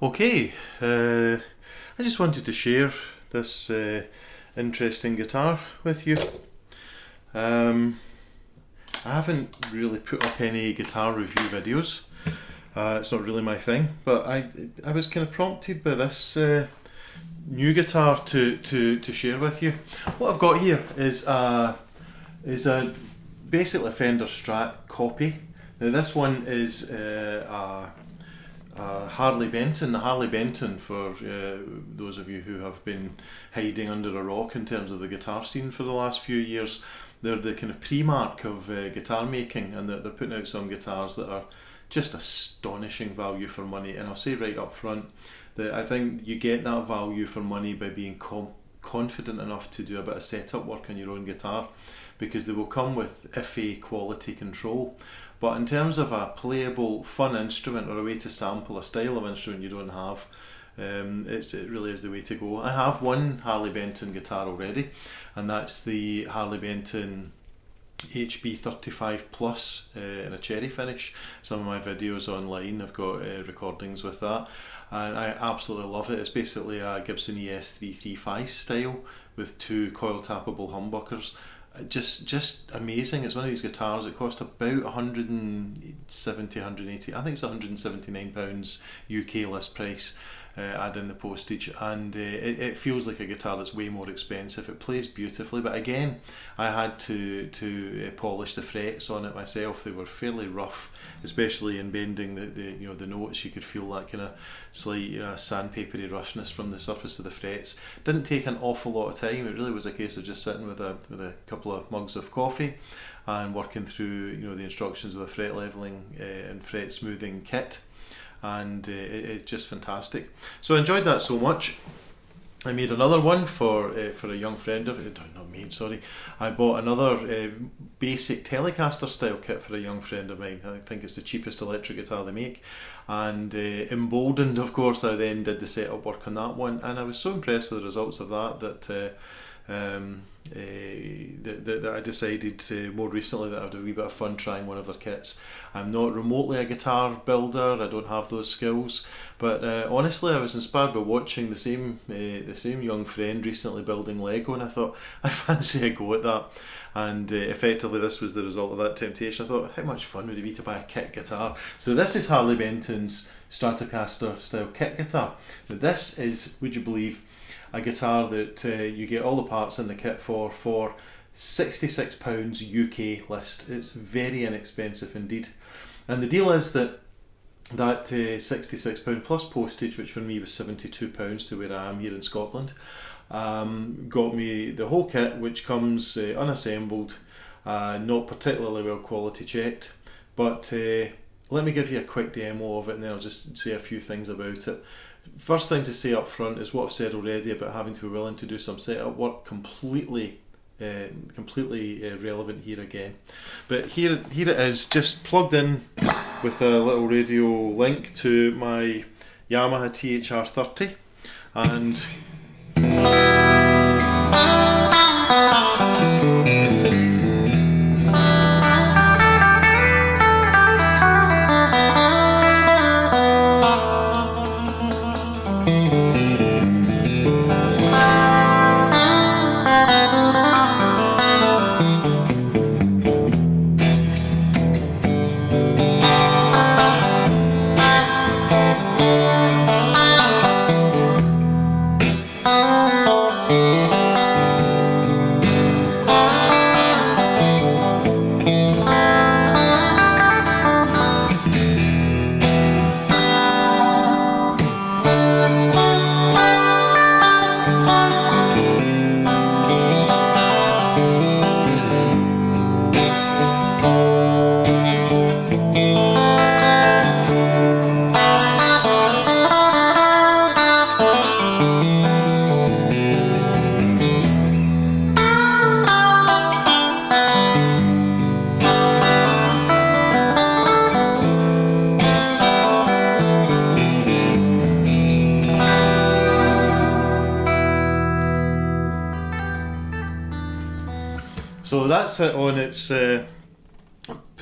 Okay, I just wanted to share this interesting guitar with you. I haven't really put up any guitar review videos. It's not really my thing, but I was kind of prompted by this new guitar to share with you. What I've got here is a basically a Fender Strat copy. Now this one is a Harley Benton. The Harley Benton, for those of you who have been hiding under a rock in terms of the guitar scene for the last few years, they're the kind of pre-mark of guitar making, and they're putting out some guitars that are just astonishing value for money. And I'll say right up front that I think you get that value for money by being confident enough to do a bit of setup work on your own guitar, because they will come with iffy quality control. But in terms of a playable, fun instrument, or a way to sample a style of instrument you don't have, it really is the way to go. I have one Harley Benton guitar already, and that's the Harley Benton HB35 Plus in a cherry finish. Some of my videos online, I've got recordings with that, and I absolutely love it. It's basically a Gibson ES335 style with two coil tappable humbuckers. Just amazing. It's one of these guitars. It cost about 170, 180, I think it's £179 UK list price, add in the postage, and it feels like a guitar that's way more expensive. It plays beautifully, but again, I had to polish the frets on it myself. They were fairly rough, especially in bending the notes. You could feel that kind of slight sandpapery roughness from the surface of the frets. Didn't take an awful lot of time. It really was a case of just sitting with a couple of mugs of coffee and working through the instructions of the fret leveling and fret smoothing kit. And it's just fantastic. So I enjoyed that so much. I made another one for a young friend of it. Not made, sorry. I bought another basic Telecaster style kit for a young friend of mine. I think it's the cheapest electric guitar they make. And emboldened, of course, I then did the setup work on that one, and I was so impressed with the results of that I decided more recently that I would have a wee bit of fun trying one of their kits. I'm not remotely a guitar builder, I don't have those skills, but honestly I was inspired by watching the same young friend recently building Lego, and I thought, I fancy a go at that. And effectively this was the result of that temptation. I thought, how much fun would it be to buy a kit guitar? So this is Harley Benton's Stratocaster style kit guitar. Now this is, would you believe, a guitar that you get all the parts in the kit for £66 UK list. It's very inexpensive indeed. And the deal is that £66 plus postage, which for me was £72 to where I am here in Scotland, got me the whole kit, which comes unassembled, not particularly well quality checked, but let me give you a quick demo of it and then I'll just say a few things about it. First thing to say up front is what I've said already about having to be willing to do some setup work. Completely relevant here again. But here it is, just plugged in with a little radio link to my Yamaha THR30, and So that's it on its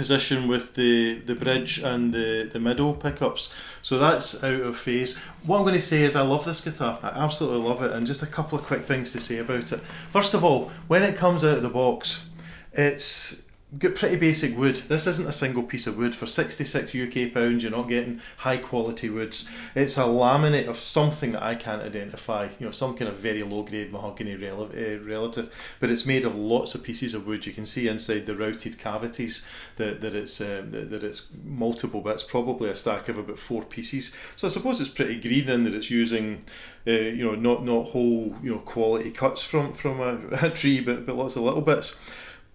position with the bridge and the middle pickups. So that's out of phase. What I'm going to say is I love this guitar. I absolutely love it, and just a couple of quick things to say about it. First of all, when it comes out of the box, it's got pretty basic wood. This isn't a single piece of wood. For 66 UK pounds, you're not getting high quality woods. It's a laminate of something that I can't identify, some kind of very low grade mahogany relative, but it's made of lots of pieces of wood. You can see inside the routed cavities that it's multiple bits, probably a stack of about 4 pieces. So I suppose it's pretty green in that it's using not whole quality cuts from a tree, but lots of little bits.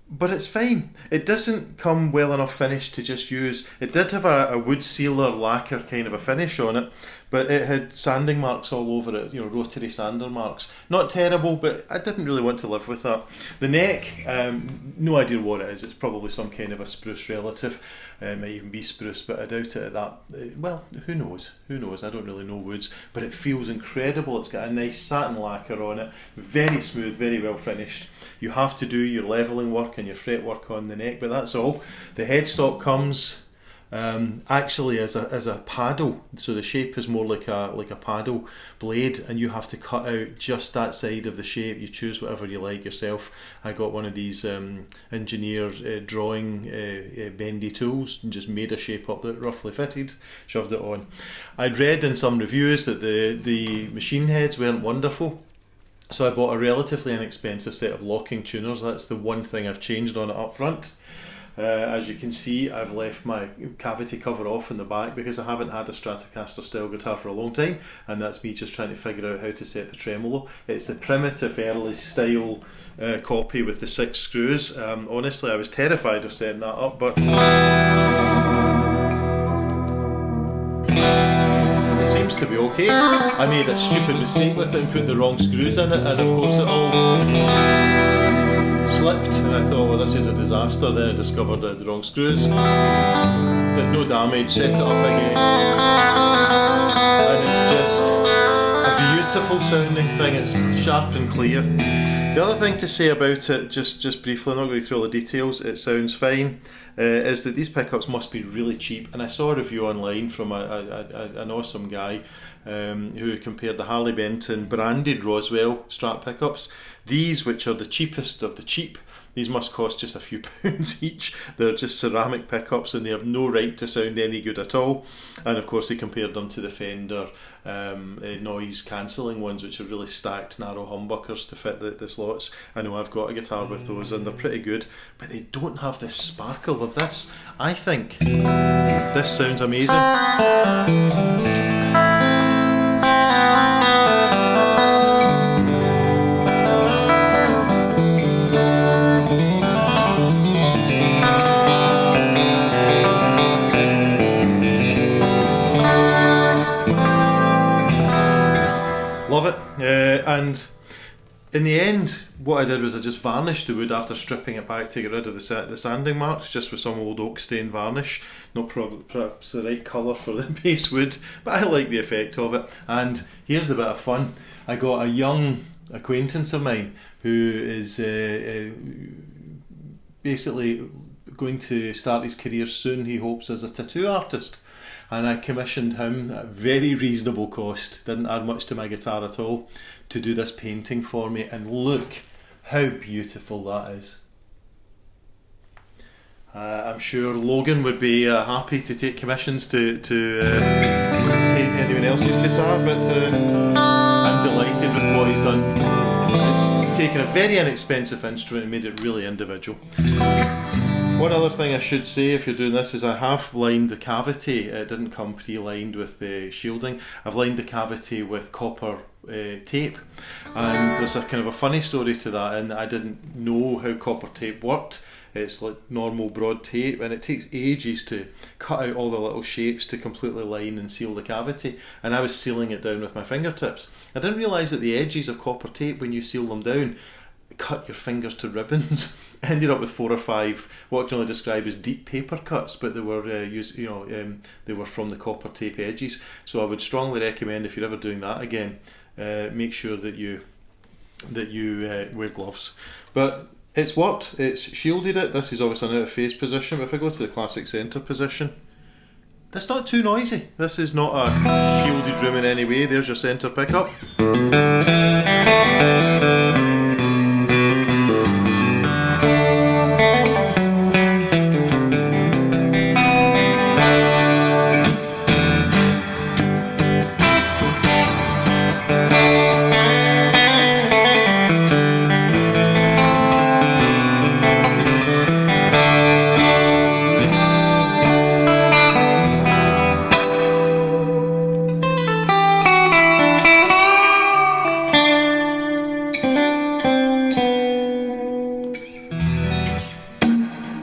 But it's fine. It doesn't come well enough finished to just use. It did have a wood sealer lacquer kind of a finish on it, but it had sanding marks all over it, rotary sander marks. Not terrible, but I didn't really want to live with that. The neck, no idea what it is. It's probably some kind of a spruce relative. It might even be spruce, but I doubt it at that. Well, who knows? I don't really know woods, but it feels incredible. It's got a nice satin lacquer on it, very smooth, very well finished. You have to do your levelling work and your fret work on the neck, but that's all. The headstock comes actually as a paddle, so the shape is more like a paddle blade, and you have to cut out just that side of the shape. You choose whatever you like yourself. I got one of these engineer drawing bendy tools and just made a shape up that roughly fitted, shoved it on. I'd read in some reviews that the machine heads weren't wonderful, so I bought a relatively inexpensive set of locking tuners. That's the one thing I've changed on it up front. As you can see, I've left my cavity cover off in the back because I haven't had a Stratocaster style guitar for a long time, and that's me just trying to figure out how to set the tremolo. It's the primitive early style copy with the 6 screws. Honestly, I was terrified of setting that up, but it seems to be okay. I made a stupid mistake with it and put the wrong screws in it, and of course it all slipped, and I thought, well, this is a disaster. Then I discovered the wrong screws. Did no damage, set it up again, and it's just a beautiful sounding thing. It's sharp and clear. The other thing to say about it, just briefly, I'm not going through all the details, it sounds fine, is that these pickups must be really cheap. And I saw a review online from an awesome guy who compared the Harley Benton branded Roswell Strat pickups. These, which are the cheapest of the cheap, these must cost just a few pounds each. They're just ceramic pickups and they have no right to sound any good at all. And of course he compared them to the Fender noise cancelling ones, which are really stacked narrow humbuckers to fit the slots. I know I've got a guitar with those and they're pretty good, but they don't have this sparkle of this. I think this sounds amazing. Love it. And in the end, what I did was I just varnished the wood after stripping it back to get rid of the sanding marks, just with some old oak stain varnish. Not perhaps the right colour for the base wood, but I like the effect of it. And here's the bit of fun. I got a young acquaintance of mine who is basically going to start his career soon, he hopes, as a tattoo artist. And I commissioned him at a very reasonable cost, didn't add much to my guitar at all, to do this painting for me. And look how beautiful that is. I'm sure Logan would be happy to take commissions to paint anyone else's guitar, but I'm delighted with what he's done. He's taken a very inexpensive instrument and made it really individual. One other thing I should say if you're doing this is I have lined the cavity. It didn't come pre-lined with the shielding. I've lined the cavity with copper tape, and there's a kind of a funny story to that, in that I didn't know how copper tape worked. It's like normal broad tape, and it takes ages to cut out all the little shapes to completely line and seal the cavity, and I was sealing it down with my fingertips. I didn't realise that the edges of copper tape, when you seal them down, cut your fingers to ribbons. I ended up with 4 or 5 what I can only describe as deep paper cuts, but they were they were from the copper tape edges. So I would strongly recommend, if you're ever doing that again, make sure that you wear gloves. But It's worked, it's shielded it. This is obviously an out of phase position, but if I go to the classic centre position, that's not too noisy. This is not a shielded room in any way. There's your centre pickup.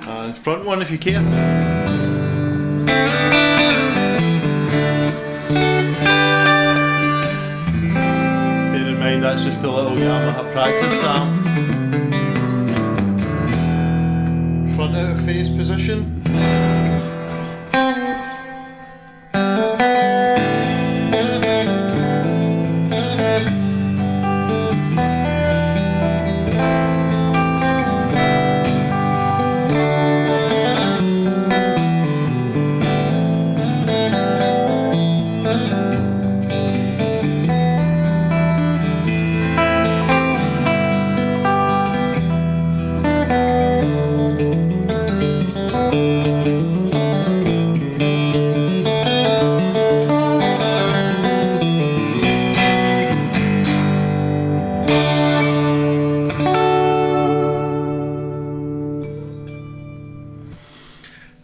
And front one if you care. Bear in mind that's just a little Yamaha practice amp. Front out of phase position.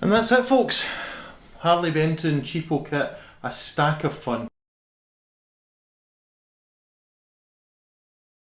And that's it, folks. Harley Benton cheapo kit, a stack of fun.